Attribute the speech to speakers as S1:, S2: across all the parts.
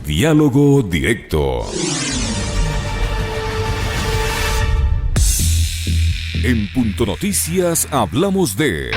S1: Diálogo directo. En Punto Noticias hablamos de...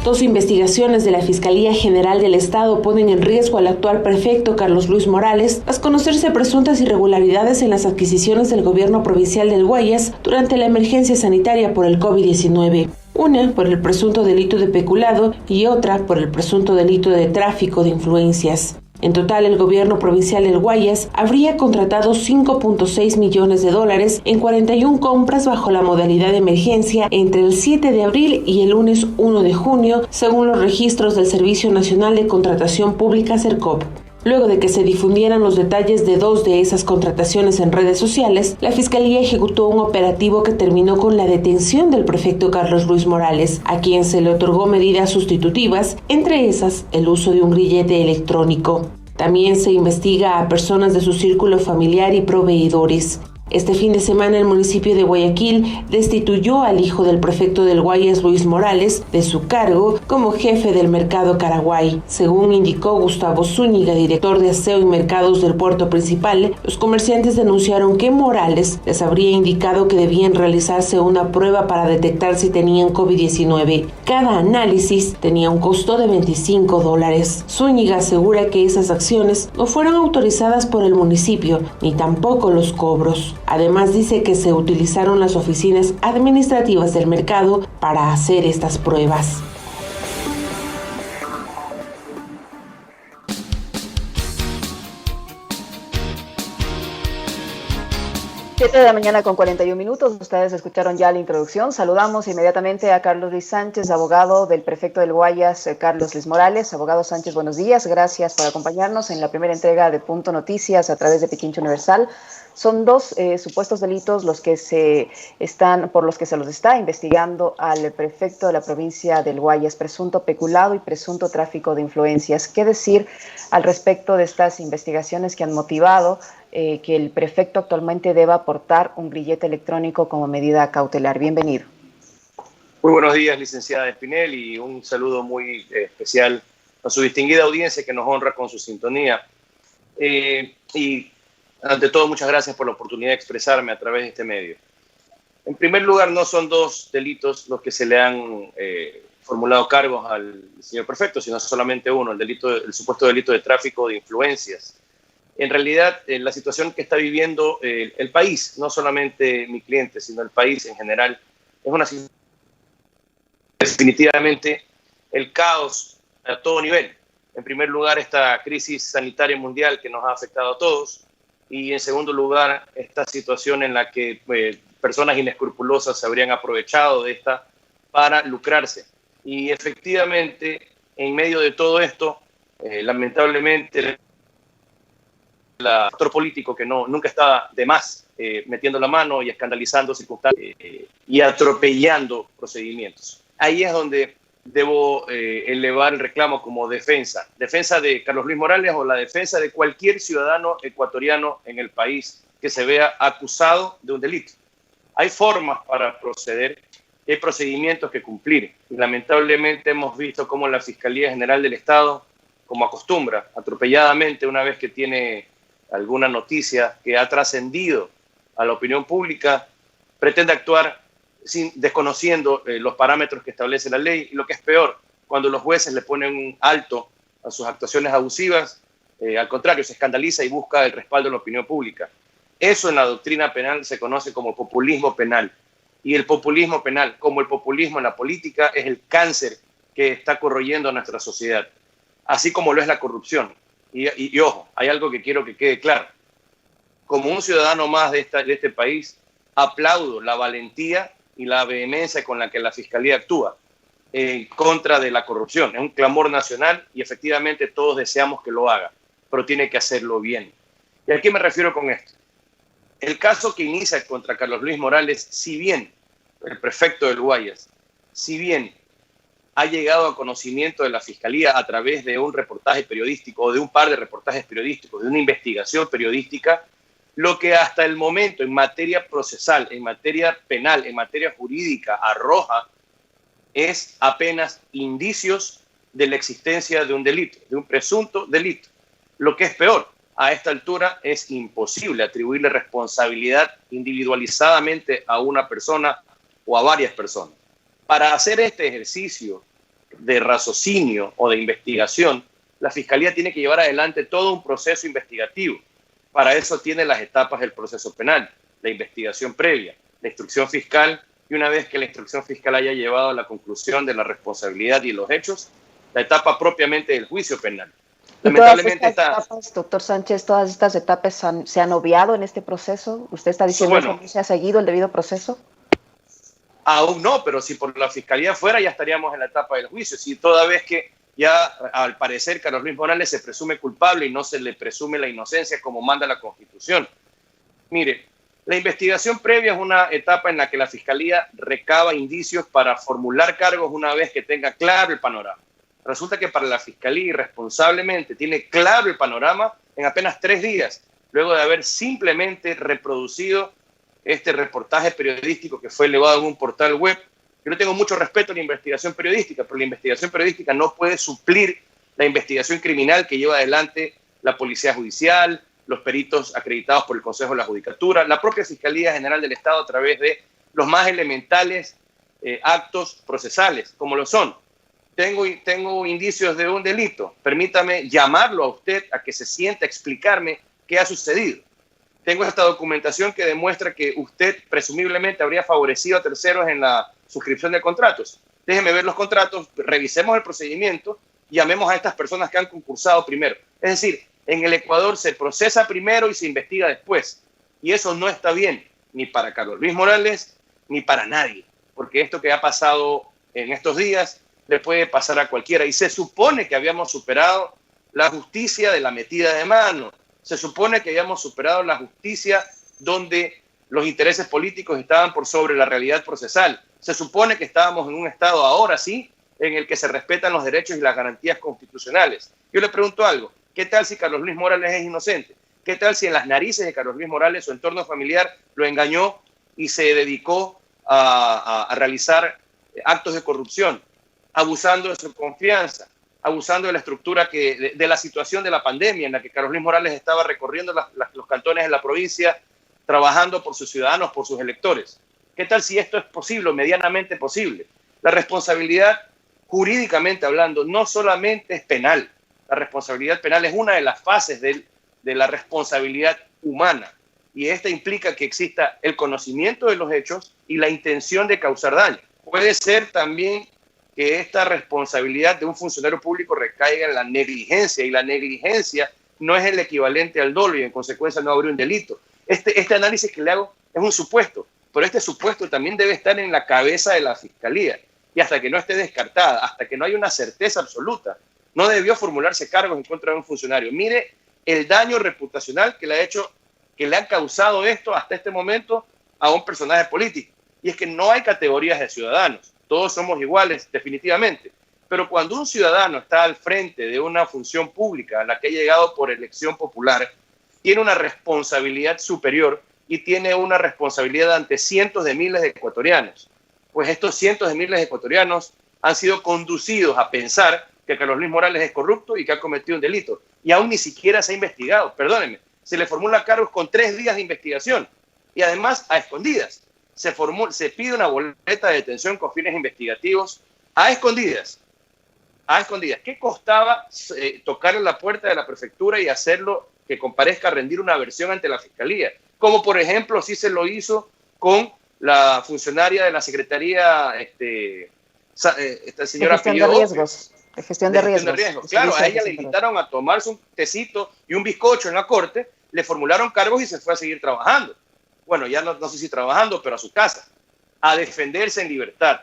S2: Dos investigaciones de la Fiscalía General del Estado ponen en riesgo al actual prefecto Carlos Luis Morales tras conocerse presuntas irregularidades en las adquisiciones del gobierno provincial del Guayas durante la emergencia sanitaria por el COVID-19. Una por el presunto delito de peculado y otra por el presunto delito de tráfico de influencias. En total, el gobierno provincial del Guayas habría contratado $5.6 millones en 41 compras bajo la modalidad de emergencia entre el 7 de abril y el lunes 1 de junio, según los registros del Servicio Nacional de Contratación Pública Sercop. Luego de que se difundieran los detalles de dos de esas contrataciones en redes sociales, la Fiscalía ejecutó un operativo que terminó con la detención del prefecto Carlos Luis Morales, a quien se le otorgó medidas sustitutivas, entre esas el uso de un grillete electrónico. También se investiga a personas de su círculo familiar y proveedores. Este fin de semana el municipio de Guayaquil destituyó al hijo del prefecto del Guayas, Luis Morales, de su cargo como jefe del mercado Caraguay. Según indicó Gustavo Zúñiga, director de aseo y mercados del puerto principal, los comerciantes denunciaron que Morales les habría indicado que debían realizarse una prueba para detectar si tenían COVID-19. Cada análisis tenía un costo de $25. Zúñiga asegura que esas acciones no fueron autorizadas por el municipio, ni tampoco los cobros. Además dice que se utilizaron las oficinas administrativas del mercado para hacer estas pruebas.
S3: Siete de la mañana con 41 minutos. Ustedes escucharon ya la introducción. Saludamos inmediatamente a Carlos Luis Sánchez, abogado del prefecto del Guayas, Carlos Luis Morales. Abogado Sánchez, buenos días. Gracias por acompañarnos en la primera entrega de Punto Noticias a través de Pichincha Universal. Son dos supuestos delitos por los que se los está investigando al prefecto de la provincia del Guayas, presunto peculado y presunto tráfico de influencias. ¿Qué decir al respecto de estas investigaciones que han motivado que el prefecto actualmente deba aportar un grillete electrónico como medida cautelar? Bienvenido.
S4: Muy buenos días, licenciada Espinel, y un saludo muy especial a su distinguida audiencia que nos honra con su sintonía. Y ante todo, muchas gracias por la oportunidad de expresarme a través de este medio. En primer lugar, no son dos delitos los que se le han formulado cargos al señor prefecto, sino solamente uno, el supuesto delito de tráfico de influencias. En realidad, la situación que está viviendo el país, no solamente mi cliente, sino el país en general, es una situación definitivamente el caos a todo nivel. En primer lugar, esta crisis sanitaria mundial que nos ha afectado a todos, y en segundo lugar, esta situación en la que personas inescrupulosas se habrían aprovechado de esta para lucrarse. Y efectivamente, en medio de todo esto, lamentablemente, el actor político que nunca está de más metiendo la mano y escandalizando circunstancias y atropellando procedimientos. Ahí es donde debo elevar el reclamo como defensa de Carlos Luis Morales o la defensa de cualquier ciudadano ecuatoriano en el país que se vea acusado de un delito. Hay formas para proceder, hay procedimientos que cumplir. Y lamentablemente hemos visto cómo la Fiscalía General del Estado, como acostumbra, atropelladamente, una vez que tiene alguna noticia que ha trascendido a la opinión pública, pretende actuar desconociendo los parámetros que establece la ley, y lo que es peor, cuando los jueces le ponen un alto a sus actuaciones abusivas, al contrario, se escandaliza y busca el respaldo de la opinión pública. Eso en la doctrina penal se conoce como populismo penal, y el populismo penal, como el populismo en la política, es el cáncer que está corroyendo a nuestra sociedad, así como lo es la corrupción. Y ojo, hay algo que quiero que quede claro. Como un ciudadano más de este país, aplaudo la valentía y la vehemencia con la que la Fiscalía actúa en contra de la corrupción. Es un clamor nacional y efectivamente todos deseamos que lo haga, pero tiene que hacerlo bien. ¿Y a qué me refiero con esto? El caso que inicia contra Carlos Luis Morales, si bien el prefecto del Guayas, si bien ha llegado a conocimiento de la Fiscalía a través de un reportaje periodístico o de un par de reportajes periodísticos, de una investigación periodística, lo que hasta el momento en materia procesal, en materia penal, en materia jurídica arroja es apenas indicios de la existencia de un delito, de un presunto delito. Lo que es peor, a esta altura es imposible atribuirle responsabilidad individualizadamente a una persona o a varias personas. Para hacer este ejercicio de raciocinio o de investigación, la Fiscalía tiene que llevar adelante todo un proceso investigativo. Para eso tiene las etapas del proceso penal, la investigación previa, la instrucción fiscal, y una vez que la instrucción fiscal haya llevado a la conclusión de la responsabilidad y los hechos, la etapa propiamente del juicio penal.
S3: Lamentablemente etapas, doctor Sánchez, todas estas etapas se han obviado en este proceso. ¿Usted está diciendo que no se ha seguido el debido proceso?
S4: Aún no, pero si por la Fiscalía fuera, ya estaríamos en la etapa del juicio. Si toda vez que ya al parecer Carlos Luis Morales se presume culpable y no se le presume la inocencia como manda la Constitución. Mire, la investigación previa es una etapa en la que la Fiscalía recaba indicios para formular cargos una vez que tenga claro el panorama. Resulta que para la Fiscalía irresponsablemente tiene claro el panorama en apenas 3 días, luego de haber simplemente reproducido este reportaje periodístico que fue elevado en un portal web. Yo no tengo mucho respeto a la investigación periodística, pero la investigación periodística no puede suplir la investigación criminal que lleva adelante la Policía Judicial, los peritos acreditados por el Consejo de la Judicatura, la propia Fiscalía General del Estado a través de los más elementales actos procesales, como lo son. Tengo indicios de un delito, permítame llamarlo a usted a que se sienta a explicarme qué ha sucedido. Tengo esta documentación que demuestra que usted presumiblemente habría favorecido a terceros en la suscripción de contratos. Déjeme ver los contratos, revisemos el procedimiento y llamemos a estas personas que han concursado primero. Es decir, en el Ecuador se procesa primero y se investiga después. Y eso no está bien, ni para Carlos Luis Morales, ni para nadie. Porque esto que ha pasado en estos días le puede pasar a cualquiera. Y se supone que habíamos superado la justicia de la metida de mano. Se supone que habíamos superado la justicia donde los intereses políticos estaban por sobre la realidad procesal. Se supone que estábamos en un estado ahora sí en el que se respetan los derechos y las garantías constitucionales. Yo le pregunto algo, ¿qué tal si Carlos Luis Morales es inocente? ¿Qué tal si en las narices de Carlos Luis Morales su entorno familiar lo engañó y se dedicó a realizar actos de corrupción, abusando de su confianza, abusando de la estructura de la situación de la pandemia en la que Carlos Luis Morales estaba recorriendo los cantones de la provincia, trabajando por sus ciudadanos, por sus electores? ¿Qué tal si esto es posible o medianamente posible? La responsabilidad, jurídicamente hablando, no solamente es penal. La responsabilidad penal es una de las fases de la responsabilidad humana. Y esta implica que exista el conocimiento de los hechos y la intención de causar daño. Puede ser también que esta responsabilidad de un funcionario público recaiga en la negligencia, y la negligencia no es el equivalente al dolo y en consecuencia no habría un delito. Este análisis que le hago es un supuesto, pero este supuesto también debe estar en la cabeza de la Fiscalía, y hasta que no esté descartada, hasta que no haya una certeza absoluta, no debió formularse cargos en contra de un funcionario. Mire el daño reputacional que le ha causado esto hasta este momento a un personaje político. Y es que no hay categorías de ciudadanos, todos somos iguales definitivamente, pero cuando un ciudadano está al frente de una función pública a la que ha llegado por elección popular, tiene una responsabilidad superior y tiene una responsabilidad ante cientos de miles de ecuatorianos. Pues estos cientos de miles de ecuatorianos han sido conducidos a pensar que Carlos Luis Morales es corrupto y que ha cometido un delito. Y aún ni siquiera se ha investigado, perdónenme. Se le formula cargos con 3 días de investigación y además a escondidas. Se pide una boleta de detención con fines investigativos a escondidas. A escondidas. ¿Qué costaba tocarle la puerta de la prefectura y hacerlo que comparezca a rendir una versión ante la Fiscalía? Como por ejemplo, sí se lo hizo con la funcionaria de la Secretaría, esta señora
S3: de gestión de riesgos.
S4: Claro, a ella le invitaron a tomarse un tecito y un bizcocho en la corte, le formularon cargos y se fue a seguir trabajando. Bueno, ya no sé si trabajando, pero a su casa, a defenderse en libertad,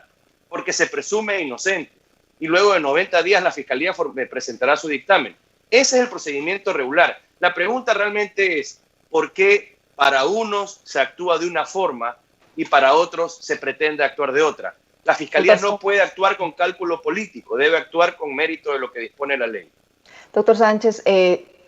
S4: porque se presume inocente. Y luego de 90 días la Fiscalía presentará su dictamen. Ese es el procedimiento regular. La pregunta realmente es, ¿por qué para unos se actúa de una forma y para otros se pretende actuar de otra? La Fiscalía no puede actuar con cálculo político, debe actuar con mérito de lo que dispone la ley.
S3: Doctor Sánchez,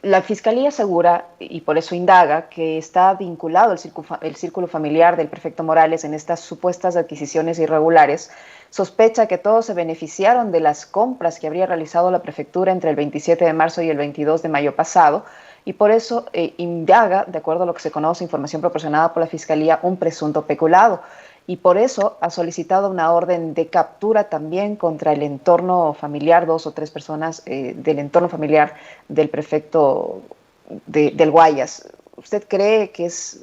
S3: la Fiscalía asegura, y por eso indaga, que está vinculado el círculo familiar del prefecto Morales en estas supuestas adquisiciones irregulares. Sospecha que todos se beneficiaron de las compras que habría realizado la prefectura entre el 27 de marzo y el 22 de mayo pasado, y por eso indaga, de acuerdo a lo que se conoce, información proporcionada por la Fiscalía, un presunto peculado. Y por eso ha solicitado una orden de captura también contra el entorno familiar, 2 o 3 personas del entorno familiar del prefecto del Guayas. ¿Usted cree que es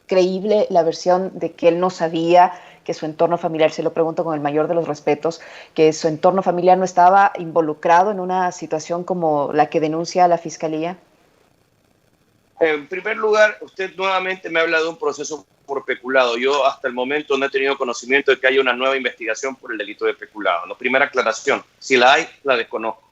S3: creíble la versión de que él no sabía que su entorno familiar, se lo pregunto con el mayor de los respetos, que su entorno familiar no estaba involucrado en una situación como la que denuncia la Fiscalía?
S4: En primer lugar, usted nuevamente me habla de un proceso por peculado. Yo hasta el momento no he tenido conocimiento de que haya una nueva investigación por el delito de peculado. La primera aclaración, si la hay, la desconozco.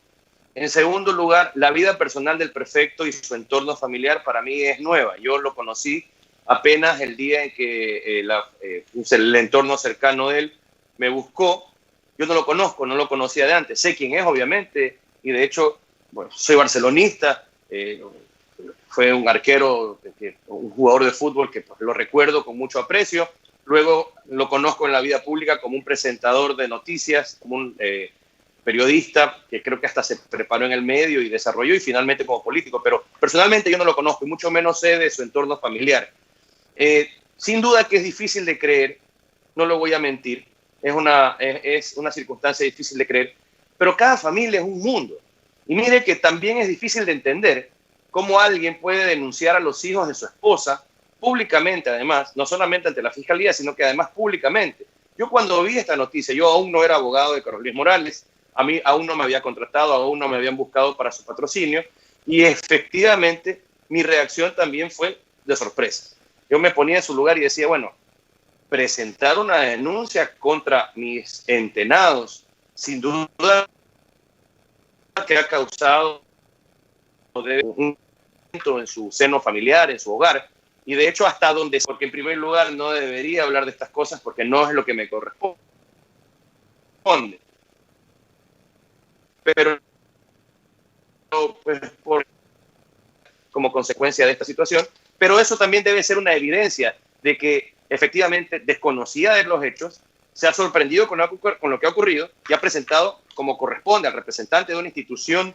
S4: En segundo lugar, la vida personal del prefecto y su entorno familiar para mí es nueva. Yo lo conocí apenas el día en que el entorno cercano de él me buscó. Yo no lo conozco, no lo conocía de antes. Sé quién es, obviamente, y de hecho, bueno, soy barcelonista. Fue un arquero, un jugador de fútbol que pues, lo recuerdo con mucho aprecio. Luego lo conozco en la vida pública como un presentador de noticias, como un periodista que creo que hasta se preparó en el medio y desarrolló, y finalmente como político. Pero personalmente yo no lo conozco y mucho menos sé de su entorno familiar. Sin duda que es difícil de creer, no lo voy a mentir, es una circunstancia difícil de creer, pero cada familia es un mundo. Y mire que también es difícil de entender cómo alguien puede denunciar a los hijos de su esposa públicamente, además, no solamente ante la Fiscalía, sino que además públicamente. Yo cuando vi esta noticia, yo aún no era abogado de Carlos Luis Morales, a mí aún no me había contratado, aún no me habían buscado para su patrocinio, y efectivamente mi reacción también fue de sorpresa. Yo me ponía en su lugar y decía, bueno, presentar una denuncia contra mis entenados, sin duda que ha causado un en su seno familiar, en su hogar, y de hecho hasta donde, porque en primer lugar no debería hablar de estas cosas porque no es lo que me corresponde, pero pues, como consecuencia de esta situación, pero eso también debe ser una evidencia de que efectivamente desconocida de los hechos, se ha sorprendido con lo que ha ocurrido y ha presentado, como corresponde al representante de una institución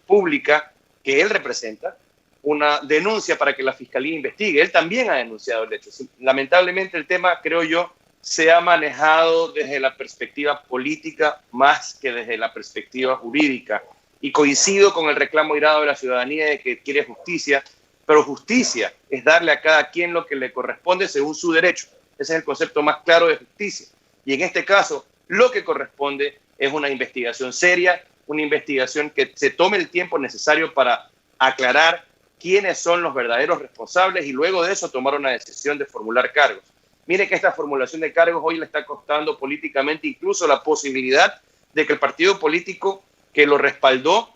S4: pública que él representa, una denuncia para que la Fiscalía investigue. Él también ha denunciado el hecho. Lamentablemente el tema, creo yo, se ha manejado desde la perspectiva política más que desde la perspectiva jurídica. Y coincido con el reclamo irado de la ciudadanía de que quiere justicia, pero justicia es darle a cada quien lo que le corresponde según su derecho. Ese es el concepto más claro de justicia. Y en este caso, lo que corresponde es una investigación seria, una investigación que se tome el tiempo necesario para aclarar quiénes son los verdaderos responsables y luego de eso tomar una decisión de formular cargos. Mire que esta formulación de cargos hoy le está costando políticamente incluso la posibilidad de que el partido político que lo respaldó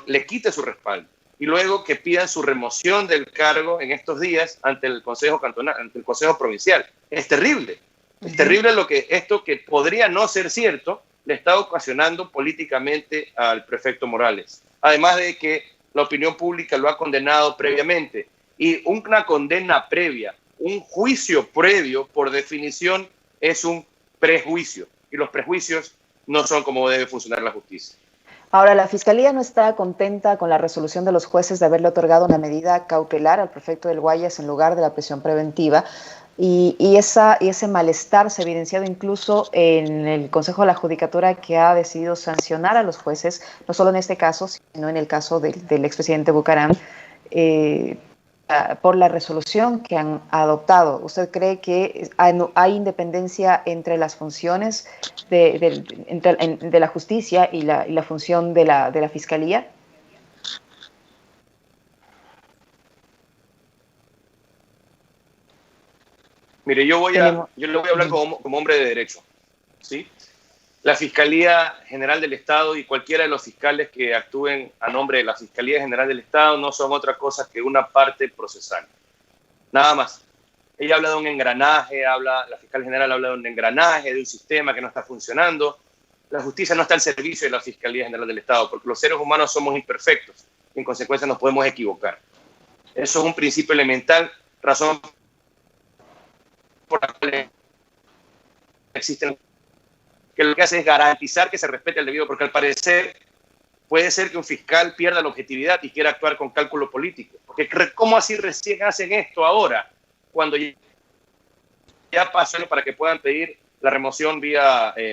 S4: le quite su respaldo y luego que pidan su remoción del cargo en estos días ante el Consejo Cantonal, ante el Consejo Provincial. Es terrible. Es terrible esto que podría no ser cierto le está ocasionando políticamente al prefecto Morales. Además de que la opinión pública lo ha condenado previamente. Y una condena previa, un juicio previo, por definición, es un prejuicio. Y los prejuicios no son como debe funcionar la justicia.
S3: Ahora, la Fiscalía no está contenta con la resolución de los jueces de haberle otorgado una medida cautelar al prefecto del Guayas en lugar de la prisión preventiva. Y ese malestar se ha evidenciado incluso en el Consejo de la Judicatura, que ha decidido sancionar a los jueces, no solo en este caso, sino en el caso del expresidente Bucaram, por la resolución que han adoptado. ¿Usted cree que hay independencia entre las funciones de la justicia y la función de la Fiscalía?
S4: Mire, yo le voy a hablar como hombre de derecho, ¿sí? La Fiscalía General del Estado y cualquiera de los fiscales que actúen a nombre de la Fiscalía General del Estado no son otra cosa que una parte procesal. Nada más. Ella habla de un engranaje, la fiscal general habla de un engranaje, de un sistema que no está funcionando. La justicia no está al servicio de la Fiscalía General del Estado, porque los seres humanos somos imperfectos y en consecuencia nos podemos equivocar. Eso es un principio elemental, razón por la cual existen, que lo que hace es garantizar que se respete el debido, porque al parecer puede ser que un fiscal pierda la objetividad y quiera actuar con cálculo político. Porque ¿cómo así recién hacen esto ahora? Cuando ya pasó para que puedan pedir la remoción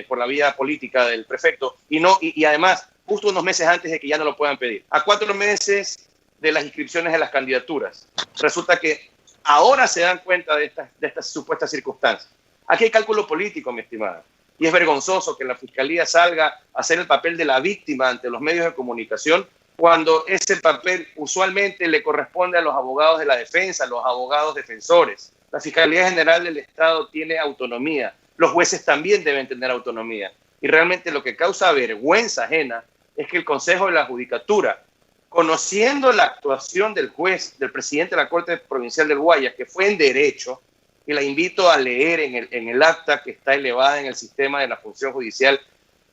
S4: por la vía política del prefecto y además justo unos meses antes de que ya no lo puedan pedir. A 4 meses de las inscripciones de las candidaturas. Resulta que ahora se dan cuenta de estas supuestas circunstancias. Aquí hay cálculo político, mi estimada. Y es vergonzoso que la Fiscalía salga a hacer el papel de la víctima ante los medios de comunicación cuando ese papel usualmente le corresponde a los abogados de la defensa, a los abogados defensores. La Fiscalía General del Estado tiene autonomía. Los jueces también deben tener autonomía. Y realmente lo que causa vergüenza ajena es que el Consejo de la Judicatura, conociendo la actuación del juez, del presidente de la Corte Provincial del Guayas, que fue en derecho, y la invito a leer en el acta que está elevada en el sistema de la función judicial,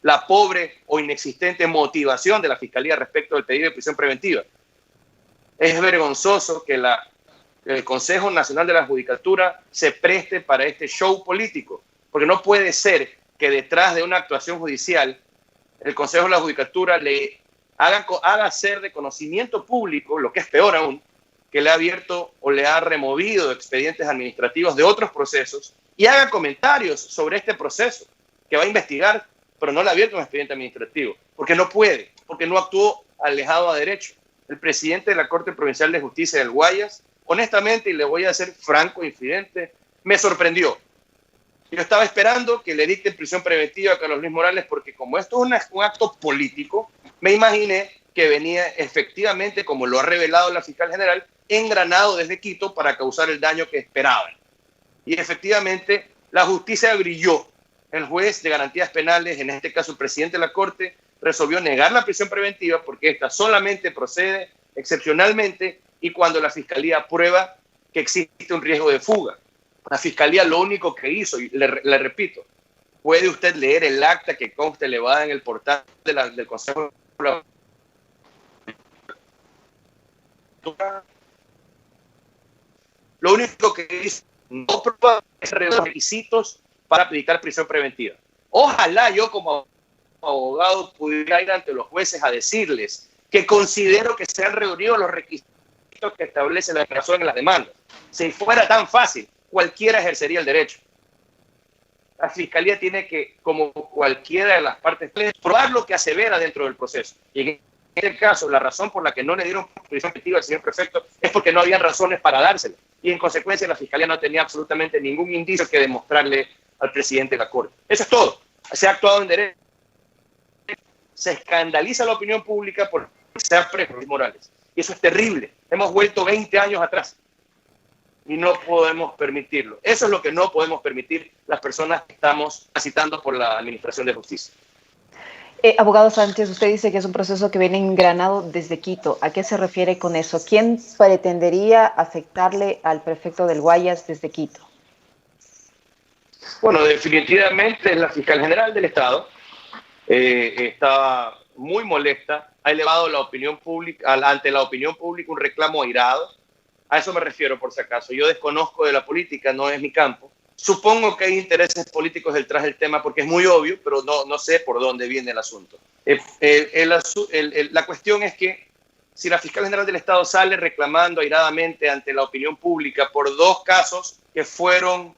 S4: la pobre o inexistente motivación de la Fiscalía respecto del pedido de prisión preventiva. Es vergonzoso que el Consejo Nacional de la Judicatura se preste para este show político, porque no puede ser que detrás de una actuación judicial el Consejo de la Judicatura le haga hacer de conocimiento público, lo que es peor aún, que le ha abierto o le ha removido expedientes administrativos de otros procesos y haga comentarios sobre este proceso que va a investigar, pero no le ha abierto un expediente administrativo, porque no puede, porque no actuó alejado a derecho. El presidente de la Corte Provincial de Justicia del Guayas, honestamente, y le voy a ser franco e infidente, me sorprendió. Yo estaba esperando que le dicten prisión preventiva a Carlos Luis Morales, porque como esto es un acto político, me imaginé que venía efectivamente, como lo ha revelado la fiscal general, engranado desde Quito para causar el daño que esperaban. Y efectivamente, la justicia brilló. El juez de garantías penales, en este caso el presidente de la Corte, resolvió negar la prisión preventiva porque esta solamente procede excepcionalmente y cuando la fiscalía prueba que existe un riesgo de fuga. La fiscalía lo único que hizo, y le repito, puede usted leer el acta que consta elevada en el portal del Consejo de la Lo único que hizo no prueba es los requisitos para aplicar prisión preventiva. Ojalá yo como abogado pudiera ir ante los jueces a decirles que considero que se han reunido los requisitos que establece la declaración en las demandas. Si fuera tan fácil, cualquiera ejercería el derecho. La Fiscalía tiene que, como cualquiera de las partes, probar lo que asevera dentro del proceso. Y en este caso, la razón por la que no le dieron prisión preventiva al señor prefecto es porque no habían razones para dársela. Y en consecuencia, la Fiscalía no tenía absolutamente ningún indicio que demostrarle al presidente de la Corte. Eso es todo. Se ha actuado en derecho. Se escandaliza la opinión pública por ser preso Luis Morales. Y eso es terrible. Hemos vuelto 20 años atrás. Y no podemos permitirlo. Eso es lo que no podemos permitir las personas que estamos transitando por la Administración de Justicia.
S3: Abogado Sánchez, usted dice que es un proceso que viene engranado desde Quito. ¿A qué se refiere con eso? ¿Quién pretendería afectarle al prefecto del Guayas desde Quito?
S4: Bueno, definitivamente es la fiscal general del Estado. Está muy molesta. Ha elevado la opinión pública, ante la opinión pública un reclamo airado. A eso me refiero, por si acaso. Yo desconozco de la política, no es mi campo. Supongo que hay intereses políticos detrás del tema porque es muy obvio, pero no sé por dónde viene el asunto. La cuestión es que si la fiscal general del Estado sale reclamando airadamente ante la opinión pública por 2 casos que fueron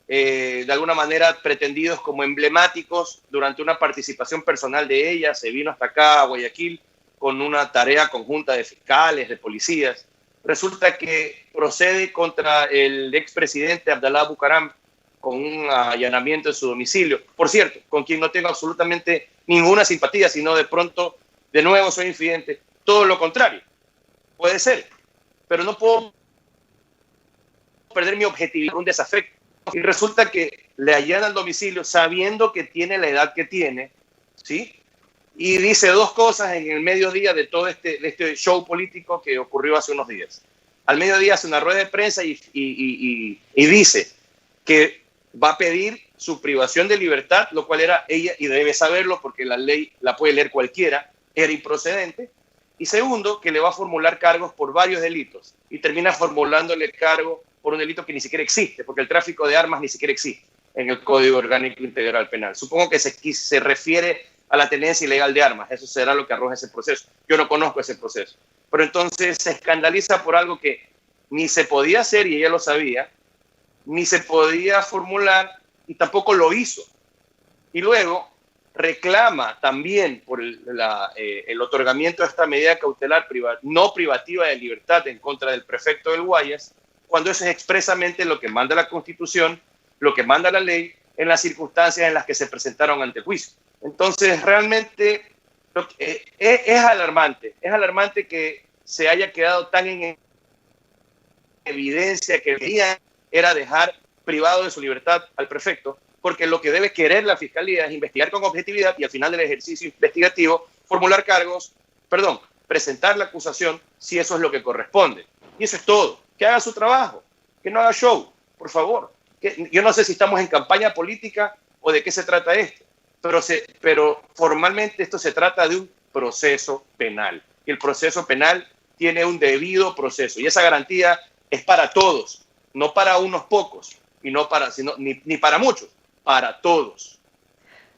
S4: de alguna manera pretendidos como emblemáticos durante una participación personal de ella, se vino hasta acá a Guayaquil con una tarea conjunta de fiscales, de policías. Resulta que procede contra el expresidente Abdalá Bucaram con un allanamiento en su domicilio. Por cierto, con quien no tengo absolutamente ninguna simpatía, sino de pronto, de nuevo soy infidente. Todo lo contrario. Puede ser. Pero no puedo perder mi objetividad por un desafecto. Y resulta que le allanan el domicilio sabiendo que tiene la edad que tiene, ¿sí? Y dice 2 cosas en el mediodía de todo este show político que ocurrió hace unos días. al mediodía hace una rueda de prensa y dice que va a pedir su privación de libertad, lo cual era ella, y debe saberlo porque la ley la puede leer cualquiera, era improcedente. Y segundo, que le va a formular cargos por varios delitos y termina formulándole cargo por un delito que ni siquiera existe, porque el tráfico de armas ni siquiera existe en el Código Orgánico Integral Penal. Supongo que se refiere a la tenencia ilegal de armas. Eso será lo que arroja ese proceso. Yo no conozco ese proceso. Pero entonces se escandaliza por algo que ni se podía hacer, y ella lo sabía, ni se podía formular, y tampoco lo hizo. Y luego reclama también por el otorgamiento de esta medida cautelar no privativa de libertad en contra del prefecto del Guayas, cuando eso es expresamente lo que manda la Constitución, lo que manda la ley, en las circunstancias en las que se presentaron ante el juicio. Entonces, realmente es alarmante que se haya quedado tan en evidencia que era dejar privado de su libertad al prefecto, porque lo que debe querer la Fiscalía es investigar con objetividad y al final del ejercicio investigativo presentar la acusación si eso es lo que corresponde. Y eso es todo. Que haga su trabajo, que no haga show, por favor. Yo no sé si estamos en campaña política o de qué se trata esto, pero formalmente esto se trata de un proceso penal. Y el proceso penal tiene un debido proceso y esa garantía es para todos, no para unos pocos y no para, ni para muchos, para todos.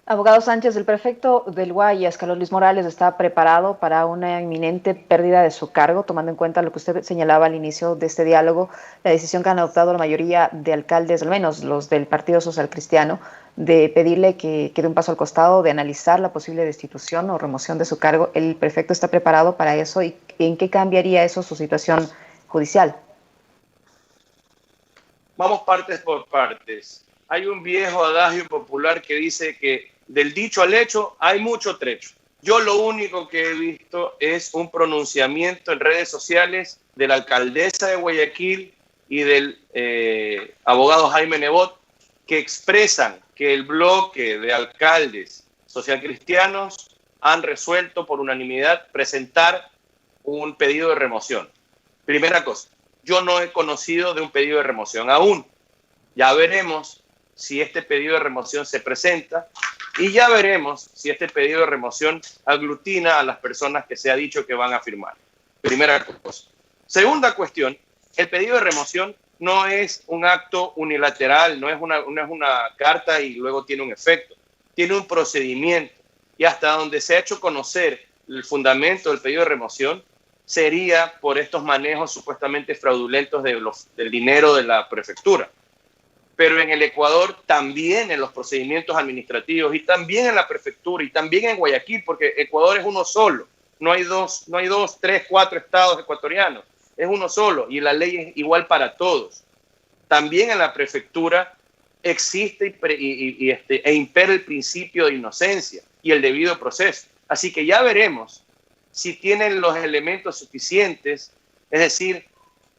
S3: Abogado Sánchez, el prefecto del Guayas, Carlos Luis Morales, está preparado para una inminente pérdida de su cargo, tomando en cuenta lo que usted señalaba al inicio de este diálogo, la decisión que han adoptado la mayoría de alcaldes, al menos los del Partido Social Cristiano, de pedirle que dé un paso al costado, de analizar la posible destitución o remoción de su cargo. ¿El prefecto está preparado para eso y en qué cambiaría eso su situación judicial?
S4: Vamos partes por partes. Hay un viejo adagio popular que dice que del dicho al hecho hay mucho trecho. Yo lo único que he visto es un pronunciamiento en redes sociales de la alcaldesa de Guayaquil y del abogado Jaime Nebot, que expresan que el bloque de alcaldes socialcristianos han resuelto por unanimidad presentar un pedido de remoción. Primera cosa, yo no he conocido de un pedido de remoción aún. Ya veremos si este pedido de remoción se presenta y ya veremos si este pedido de remoción aglutina a las personas que se ha dicho que van a firmar. Primera cosa. Segunda cuestión, el pedido de remoción no es un acto unilateral, no es una carta y luego tiene un efecto. Tiene un procedimiento y hasta donde se ha hecho conocer el fundamento del pedido de remoción sería por estos manejos supuestamente fraudulentos del dinero de la prefectura. Pero en el Ecuador también en los procedimientos administrativos y también en la prefectura y también en Guayaquil, porque Ecuador es uno solo, no hay dos, 3, 4 estados ecuatorianos, es uno solo y la ley es igual para todos. También en la prefectura existe e impera el principio de inocencia y el debido proceso. Así que ya veremos si tienen los elementos suficientes, es decir,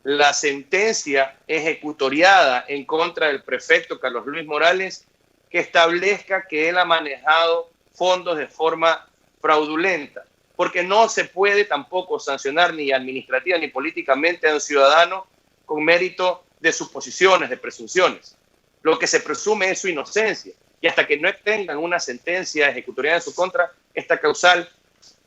S4: la sentencia ejecutoriada en contra del prefecto Carlos Luis Morales, que establezca que él ha manejado fondos de forma fraudulenta, porque no se puede tampoco sancionar ni administrativa ni políticamente a un ciudadano con mérito de suposiciones, de presunciones. Lo que se presume es su inocencia, y hasta que no tengan una sentencia ejecutoriada en su contra, esta causal,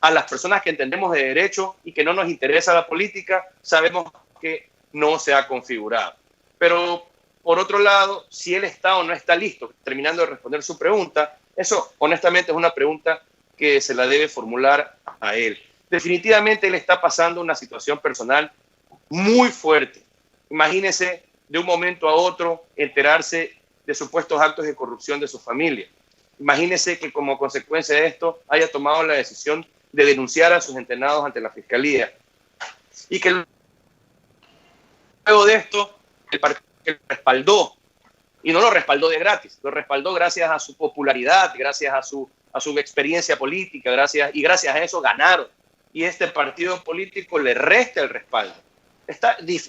S4: a las personas que entendemos de derecho y que no nos interesa la política, sabemos que no se ha configurado. Pero, por otro lado, si él está o no está listo, terminando de responder su pregunta, eso honestamente es una pregunta que se la debe formular a él. Definitivamente él está pasando una situación personal muy fuerte. Imagínese de un momento a otro enterarse de supuestos actos de corrupción de su familia. Imagínese que como consecuencia de esto haya tomado la decisión de denunciar a sus entrenados ante la Fiscalía. Y que luego de esto, el partido respaldó, y no lo respaldó de gratis, lo respaldó gracias a su popularidad, gracias a su experiencia política, gracias a eso ganaron. Y este partido político le resta el respaldo.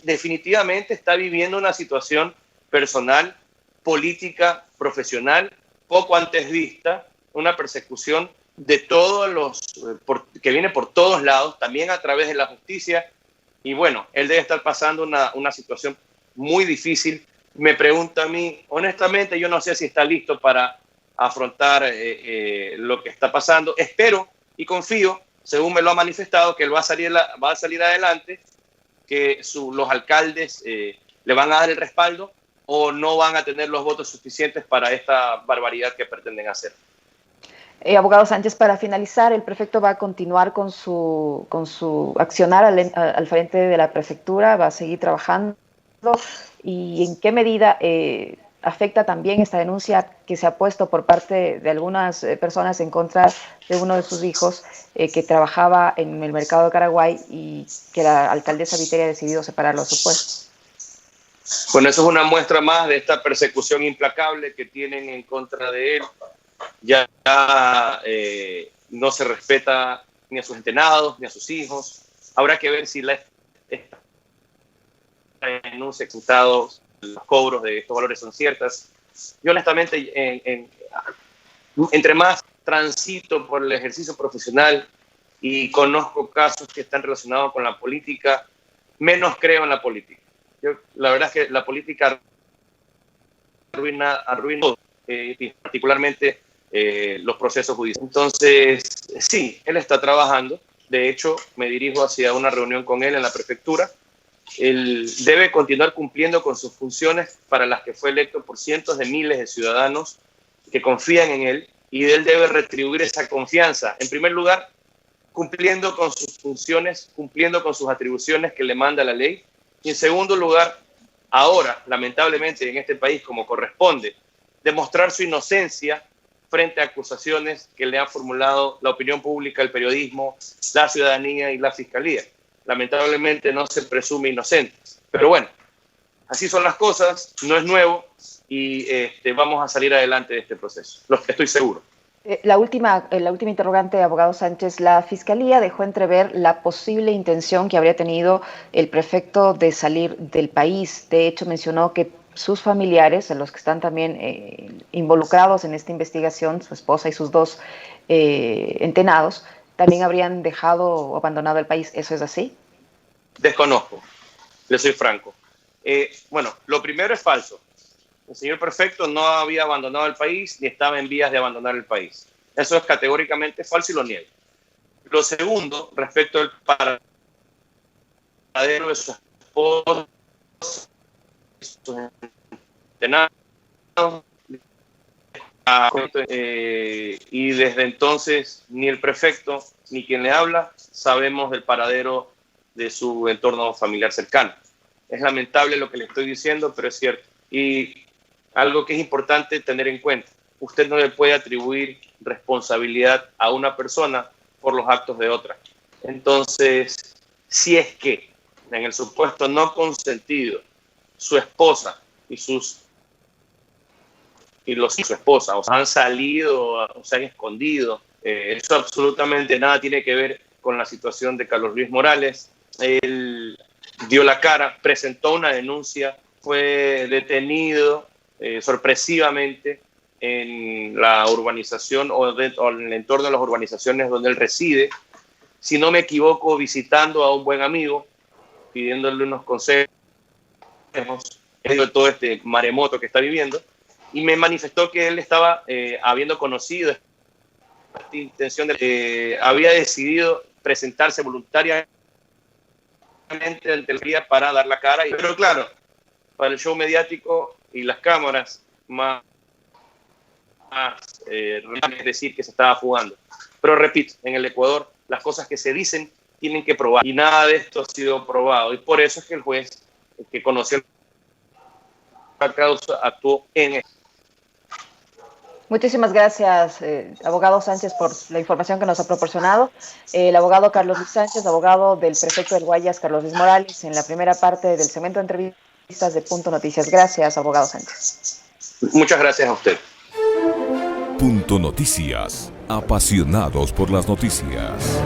S4: Definitivamente está viviendo una situación personal, política, profesional, poco antes vista, una persecución de todos que viene por todos lados, también a través de la justicia, Y bueno, él debe estar pasando una situación muy difícil. Me pregunta a mí, honestamente, yo no sé si está listo para afrontar lo que está pasando. Espero y confío, según me lo ha manifestado, que él va a salir adelante, que los alcaldes le van a dar el respaldo o no van a tener los votos suficientes para esta barbaridad que pretenden hacer.
S3: Abogado Sánchez, para finalizar, el prefecto va a continuar con su accionar al frente de la prefectura, va a seguir trabajando. ¿Y en qué medida afecta también esta denuncia que se ha puesto por parte de algunas personas en contra de uno de sus hijos que trabajaba en el mercado de Caraguay y que la alcaldesa Viteri ha decidido separarlo de su puesto?
S4: Bueno, eso es una muestra más de esta persecución implacable que tienen en contra de él. Ya no se respeta ni a sus entrenados, ni a sus hijos. Habrá que ver si esta denuncia ejecutados, los cobros de estos valores son ciertas. Yo honestamente, entre más transito por el ejercicio profesional y conozco casos que están relacionados con la política, menos creo en la política. La verdad es que la política arruina todo, particularmente los procesos judiciales. Entonces, sí, él está trabajando. De hecho, me dirijo hacia una reunión con él en la prefectura. Él debe continuar cumpliendo con sus funciones para las que fue electo por cientos de miles de ciudadanos que confían en él, y él debe retribuir esa confianza. En primer lugar, cumpliendo con sus funciones, cumpliendo con sus atribuciones que le manda la ley. Y en segundo lugar, ahora, lamentablemente, en este país, como corresponde, demostrar su inocencia frente a acusaciones que le han formulado la opinión pública, el periodismo, la ciudadanía y la fiscalía. Lamentablemente no se presume inocente. Pero bueno, así son las cosas, no es nuevo y vamos a salir adelante de este proceso. Estoy seguro.
S3: La última interrogante, abogado Sánchez. La Fiscalía dejó entrever la posible intención que habría tenido el prefecto de salir del país. De hecho, mencionó que sus familiares, los que están también involucrados en esta investigación, su esposa y sus dos entrenados, también habrían dejado o abandonado el país. ¿Eso es así?
S4: Desconozco, le soy franco. Bueno, lo primero es falso. El señor prefecto no había abandonado el país ni estaba en vías de abandonar el país. Eso es categóricamente falso y lo niego. Lo segundo, respecto al paradero de su esposa, sus entrenados, y desde entonces ni el prefecto ni quien le habla sabemos del paradero de su entorno familiar cercano. Es lamentable lo que le estoy diciendo, pero es cierto. Y algo que es importante tener en cuenta: usted no le puede atribuir responsabilidad a una persona por los actos de otra. Entonces, si es que en el supuesto no consentido su esposa y su esposa han salido o se han escondido, eso absolutamente nada tiene que ver con la situación de Carlos Luis Morales. Él dio la cara, presentó una denuncia, fue detenido sorpresivamente en la urbanización o en el entorno de las urbanizaciones donde él reside, si no me equivoco, visitando a un buen amigo, pidiéndole unos consejos en medio de todo este maremoto que está viviendo, y me manifestó que él estaba habiendo conocido esta intención había decidido presentarse voluntariamente ante el día para dar la cara, pero claro, para el show mediático y las cámaras más es decir que se estaba fugando. Pero repito, en el Ecuador las cosas que se dicen tienen que probar, y nada de esto ha sido probado, y por eso es que el juez, que conoció la causa, actuó en eso.
S3: Muchísimas gracias, abogado Sánchez, por la información que nos ha proporcionado. El abogado Carlos Luis Sánchez, abogado del prefecto del Guayas, Carlos Luis Morales, en la primera parte del segmento de entrevistas de Punto Noticias. Gracias, abogado Sánchez.
S4: Muchas gracias a usted.
S1: Punto Noticias, apasionados por las noticias.